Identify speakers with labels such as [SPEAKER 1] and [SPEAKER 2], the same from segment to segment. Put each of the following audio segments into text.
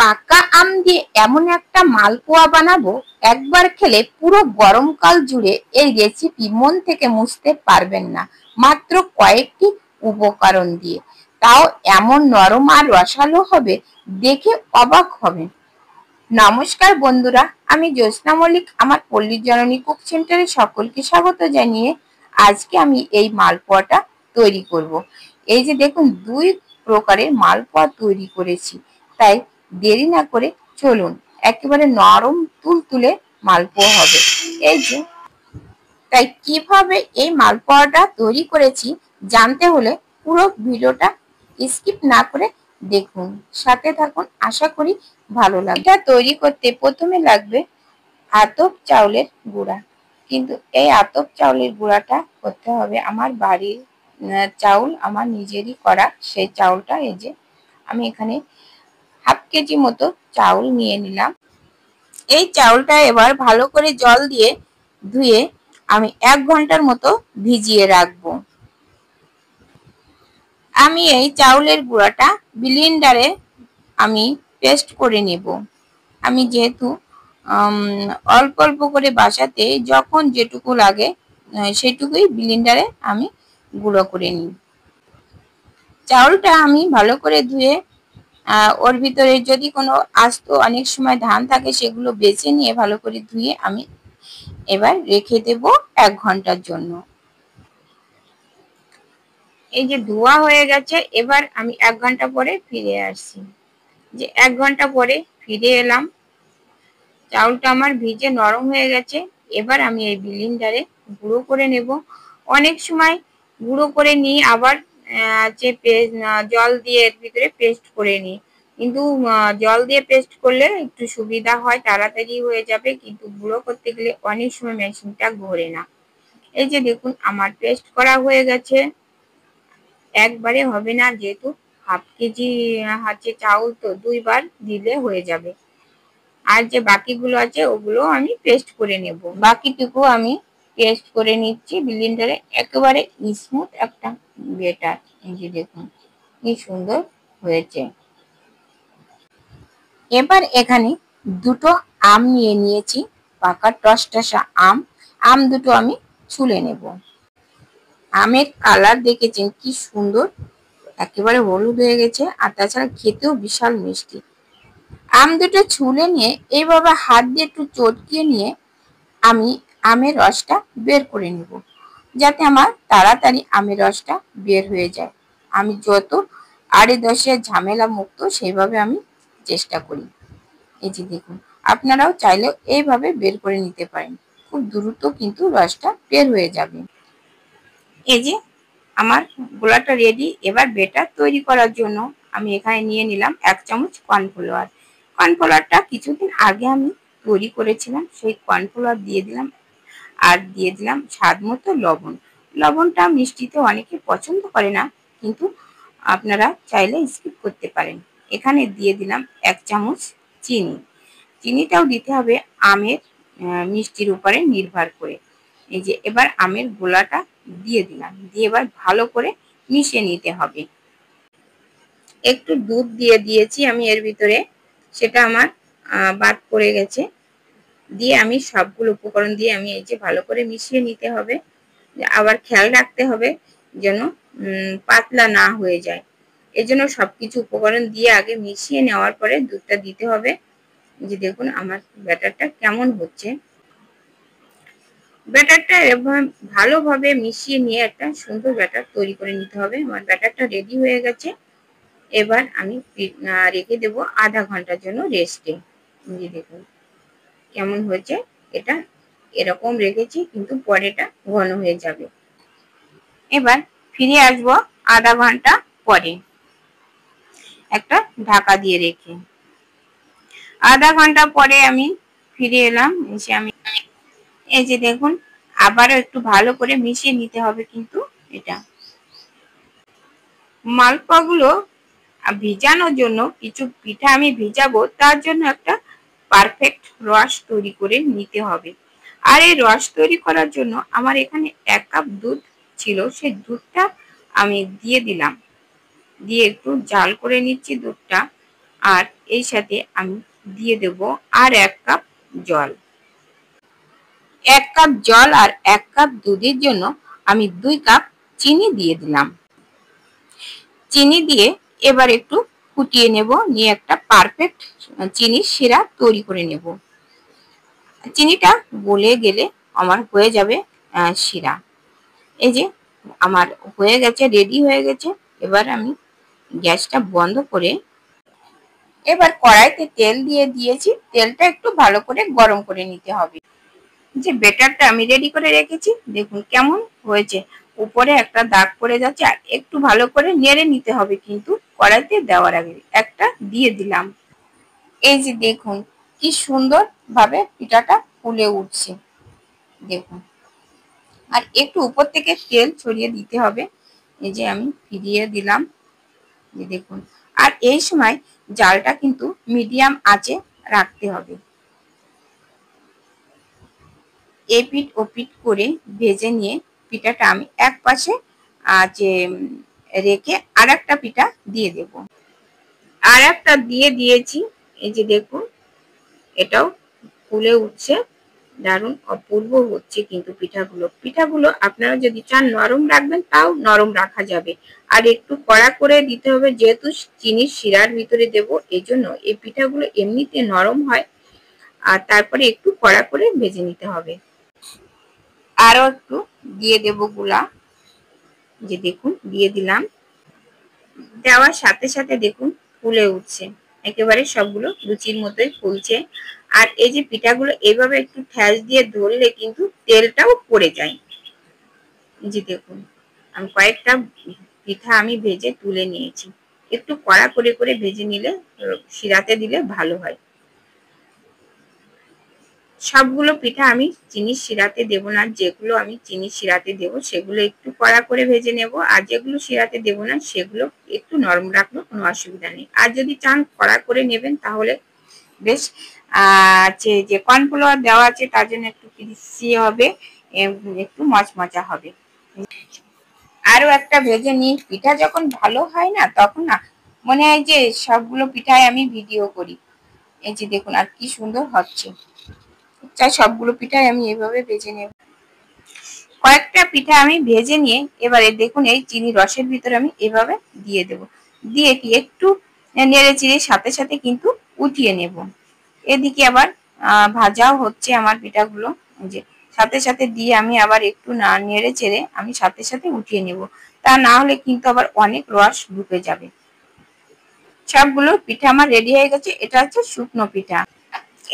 [SPEAKER 1] পাকা আম দিয়ে এমন একটা মালপোয়া বানাবো, একবার খেলে পুরো গরমকাল জুড়ে এই রেসিপি মন থেকে মুছতে পারবেন না, মাত্র কয়েকটি উপকরণ দিয়ে। তাও এমন নরম আর রসালো হবে, দেখে অবাক হবেন। নমস্কার বন্ধুরা, আমি জ্যোৎস্না মল্লিক। আমার পল্লী জননী কুক সেন্টারে সকলকে স্বাগত জানিয়ে আজকে আমি এই মালপোয়াটা তৈরি করব। এই যে দেখুন, দুই প্রকারের মালপোয়া তৈরি করেছি, তাই দেরি না করে চলুন, একেবারে নরম তুলতুলে মালপোয়া হবে। এই যে, তাই কিভাবে এই মালপোয়াটা তৈরি করেছি জানতে হলে পুরো ভিডিওটা স্কিপ না করে দেখুন, সাথে থাকুন, আশা করি ভালো লাগবে। এটা তৈরি করতে প্রথমে লাগবে আতপ চাউলের গুঁড়া। কিন্তু এই আতপ চাউলের গুঁড়াটা করতে হবে আমার বাড়ির চাউল, আমার নিজেরই করা সেই চাউলটা। এই যে আমি এখানে হাফ কেজি মতো চাউল নিয়ে নিলাম। এই চাউলটা এবার ভালো করে জল দিয়ে ধুয়ে আমি 1 ঘন্টার মতো ভিজিয়ে রাখবো। আমি এই চাউলের গুঁড়াটা ব্লেন্ডারে আমি পেস্ট করে নেব। আমি যেহেতু অল্প অল্প করে বাসাতে যখন যেটুকু লাগে সেটুকুই ব্লেন্ডারে আমি গুঁড়ো করে নিই। চাউলটা আমি ভালো করে ধুয়ে ওর ভিতরে যদি কোনো আস্ত অনেক সময় ধান থাকে সেগুলো বেছে নিয়ে ভালো করে ধুয়ে আমি এবার রেখে দেব 1 ঘন্টার জন্য। এই যে ধোয়া হয়ে গেছে, এবার আমি 1 ঘন্টা পরে ফিরে আসছি। যে 1 ঘন্টা পরে ফিরে এলাম, চাউলটা আমার ভিজে নরম হয়ে গেছে। এবার আমি এই ব্লেন্ডারে গুঁড়ো করে নেব। অনেক সময় গুঁড়ো করে নিই, আবার যে জল দিয়ে এর ভিতরে পেস্ট করে নিই। কিন্তু জল দিয়ে পেস্ট করলে একটু সুবিধা হয়, তাড়াতাড়ি হয়ে যাবে, কিন্তু গুঁড়ো করতে গেলে অনেক সময় মেশিনটা ঘোরে না। এই যে দেখুন, আমার পেস্ট করা হয়ে গেছে। একবারে হবে না, যেহেতু হাফ কেজি হচ্ছে চাউল, তো 2 বার দিলে হয়ে যাবে। আর যে বাকিগুলো আছে ওগুলো আমি পেস্ট করে নেব। বাকিটুকু আমি পেস্ট করে নিচ্ছি ব্লেন্ডারে, একেবারে স্মুথ একটা বেটার। এই যে দেখুন কি সুন্দর হয়েছে। এবার এখানে দুটো আম নিয়ে নিয়েছি, পাকা টসটসা আম। আম দুটো আমি ছুলে নেব। আমের কালার দেখেছেন কি সুন্দর, একেবারে হলুদ হয়ে গেছে, আর তাছাড়া খেতেও বিশাল মিষ্টি। আম দুটো ছুলে নিয়ে এইভাবে হাত দিয়ে একটু চটকিয়ে নিয়ে আমি আমের রসটা বের করে নেব, যাতে আমার তাড়াতাড়ি আমের রসটা বের হয়ে যায়। আমি যত আড়ে দশে ঝামেলা মুক্ত সেইভাবে আমি চেষ্টা করি। এই যে দেখুন, আপনারাও চাইলেও এইভাবে বের করে নিতে পারেন, খুব দ্রুত কিন্তু রসটা বের হয়ে যাবে। এই যে আমার গোলাটা রেডি। এবার বেটার তৈরি করার জন্য আমি এখানে নিয়ে নিলাম 1 চামচ কর্নফ্লাওয়ার। কর্নফ্লাওয়ারটা কিছুদিন আগে আমি তৈরি করেছিলাম, সেই কর্নফ্লাওয়ার দিয়ে দিলাম। আর দিয়ে দিলাম স্বাদ মতো লবণ। লবণটা মিষ্টিতে অনেকে পছন্দ করে না, কিন্তু আপনারা চাইলে স্কিপ করতে পারেন। এখানে দিয়ে দিলাম 1 চামচ চিনি। চিনিটাও দিতে হবে আমের মিষ্টির উপরে নির্ভর করে। এই যে এবার আমের গোলাটা দিয়ে দিলাম, দিয়ে এবার ভালো করে মিশিয়ে নিতে হবে। একটু দুধ দিয়ে দিয়েছি আমি এর ভিতরে, সেটা আমার বাদ পড়ে গেছে। দিয়ে আমি সবগুলো উপকরণ দিয়ে আমি এই যে ভালো করে মিশিয়ে নিতে হবে। আবার খেয়াল রাখতে হবে যেন পাতলা না হয়ে যায়। এজন্য সবকিছু উপকরণ দিয়ে আগে মিশিয়ে নেওয়ার পরে দুধটা দিতে হবে। যে দেখুন আমার ব্যাটারটা কেমন হচ্ছে। ব্যাটারটা এভাবে ভালোভাবে মিশিয়ে নিয়ে একটা সুন্দর ব্যাটার তৈরি করে নিতে হবে। আমার ব্যাটারটা রেডি হয়ে গেছে। এবার আমি রেখে দেব আধা ঘন্টার জন্য রেস্টে। যে দেখুন কেমন হয়েছে, এটা এরকম রেখেছি, কিন্তু পরেটা ঘন হয়ে যাবে। এবার ফিরে আসবো আধা ঘন্টা পরে, একটা ঢাকা দিয়ে রেখে। আধা ঘন্টা পরে আমি ফিরে এলাম। এসে আমি এই যে দেখুন আবারও একটু ভালো করে মিশিয়ে নিতে হবে। কিন্তু এটা মালপোয়াগুলো ভিজানোর জন্য কিছু পিঠা আমি ভিজাবো, তার জন্য একটা পারফেক্ট রস তৈরি করে নিতে হবে। আর এই রস তৈরি করার জন্য আমার এখানে 1 কাপ দুধ ছিল, সেই দুধটা আমি দিয়ে দিলাম। দিয়ে একটু জাল করে নিচ্ছি দুধটা। আর এই সাথে আমি দিয়ে দেব আর 1 কাপ জল। 1 কাপ জল আর 1 কাপ দুধের জন্য আমি 2 কাপ চিনি দিয়ে দিলাম। চিনি দিয়ে এবার একটু ফুটিয়ে নেব, নিয়ে একটা পারফেক্ট চিনির শিরা তৈরি করে নেব। চিনিটা গলে গেলে আমার হয়ে যাবে শিরা। এই যে আমার হয়ে গেছে, রেডি হয়ে গেছে। এবার আমি গ্যাসটা বন্ধ করে এবার কড়াইতে তেল দিয়ে দিয়েছি। তেলটা একটু ভালো করে গরম করে নিতে হবে। যে বেটারটা আমি রেডি করে রেখেছি, দেখুন কেমন হয়েছে। উপরে একটা দাগ পড়ে যাচ্ছে, আর একটু ভালো করে নেড়ে নিতে হবে কিন্তু কড়াইতে দেওয়ার আগে। একটা দিয়ে দিলাম। এই যে দেখুন কি সুন্দর ভাবে পিঠাটা ফুলে উঠছে, দেখুন। আর একটু উপর থেকে তেল ছড়িয়ে দিতে হবে। এই যে আমি ফিরিয়ে দিলাম, যে দেখুন। আর এই সময় জালটা কিন্তু মিডিয়াম আঁচে রাখতে হবে। এপিট ওপিট করে ভেজে নিয়ে পিঠাটা আমি এক পাশে যে রেখে আর একটা পিঠা দিয়ে দেব। আর একটা দিয়ে দিয়েছি। এই যে দেখুন এটাও ফুলে উঠছে, দারুণ অপূর্ব হচ্ছে কিন্তু পিঠাগুলো আপনারা যদি চান নরম রাখবেন তাও নরম রাখা যাবে। আর একটু কড়া করে দিতে হবে, যেহেতু চিনির শিরার ভিতরে দেব, এই জন্য এই পিঠাগুলো এমনিতে নরম হয়। আর তারপরে একটু কড়া করে ভেজে নিতে হবে। আরো একটু দিয়ে দেব গুলা, যে দেখুন দিয়ে দিলাম। দেওয়ার সাথে সাথে দেখুন ফুলে উঠছে, একেবারে সবগুলো লুচির মতোই ফুলছে। আর এই যে পিঠাগুলো এইভাবে একটু ঠ্যাস দিয়ে ধরলে কিন্তু তেলটাও পড়ে যায়। যে দেখুন আমি কয়েকটা পিঠা আমি ভেজে তুলে নিয়েছি। একটু কড়া করে করে ভেজে নিলে শিরাতে দিলে ভালো হয়। সবগুলো পিঠা আমি চিনির শিরাতে দেব না, যেগুলো আমি চিনির শিরাতে দেব সেগুলো একটু কড়া করে ভেজে নেব, আর যেগুলো শিরাতে দেব না সেগুলো একটু নরম রাখলে কোনো অসুবিধা নেই। আর যদি চান কড়া করে নেবেন তাহলে বেশ যে কর্নফ্লাওয়ার দেওয়া আছে তার জন্য একটু ক্রিস্পি হবে, একটু মচমচা হবে। আরো একটা ভেজে নিই। পিঠা যখন ভালো হয় না তখন না মনে হয় যে সবগুলো পিঠাই আমি ভিডিও করি। এই যে দেখুন আর কি সুন্দর হচ্ছে। চাই সবগুলো পিঠাই আমি এভাবে ভেজে নেব। কয়েকটা পিঠা আমি ভেজে নিয়ে এবারে দেখুন এই চিনি রসের ভিতরে আমি এভাবে দিয়ে দেব। দিয়ে কি একটু নেড়ে চিড়ে সাথে সাথে কিন্তু উঠিয়ে নেব। এদিকে আবার ভাজাও হচ্ছে আমার পিঠাগুলো। যে সাথে সাথে দিয়ে আমি আবার একটু নেড়ে চেড়ে আমি সাথে সাথে উঠিয়ে নেব, তা না হলে কিন্তু আবার অনেক রস ঢুকে যাবে। সবগুলো পিঠা আমার রেডি হয়ে গেছে। এটা হচ্ছে শুকনো পিঠা।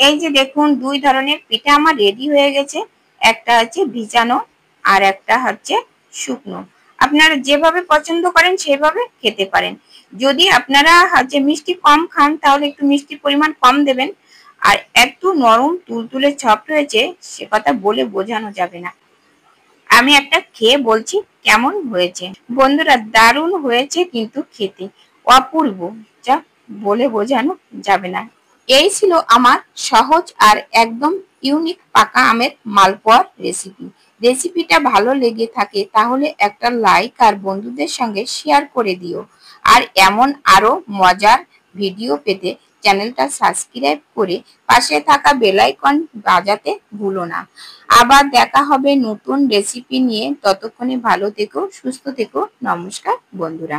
[SPEAKER 1] এই যে দেখুন 2 ধরনের পিঠা আমার রেডি হয়ে গেছে। একটা হচ্ছে ভিজানো আর একটা হচ্ছে শুকনো। আপনারা যেভাবে পছন্দ করেন সেভাবে খেতে পারেন। যদি আপনারা হচ্ছে মিষ্টি কম খান তাহলে একটু মিষ্টির পরিমাণ কম দেবেন। আর একটু নরম তুলতুলে সফট হয়েছে, সে কথা বলে বোঝানো যাবে না। আমি একটা খেয়ে বলছি কেমন হয়েছে। বন্ধুরা দারুণ হয়েছে কিন্তু খেতে অপূর্ব, যা বলে বোঝানো যাবে না। এই ছিল আমার সহজ আর একদম ইউনিক পাকা আমের মালপোয়ার রেসিপি। রেসিপিটা ভালো লেগে থাকে তাহলে একটা লাইক আর বন্ধুদের সঙ্গে শেয়ার করে দিও। আর এমন আরো মজার ভিডিও পেতে চ্যানেলটা সাবস্ক্রাইব করে পাশে থাকা বেল আইকন বাজাতে ভুলো না। আবার দেখা হবে নতুন রেসিপি নিয়ে। ততক্ষণে ভালো থেকো, সুস্থ থেকো। নমস্কার বন্ধুরা।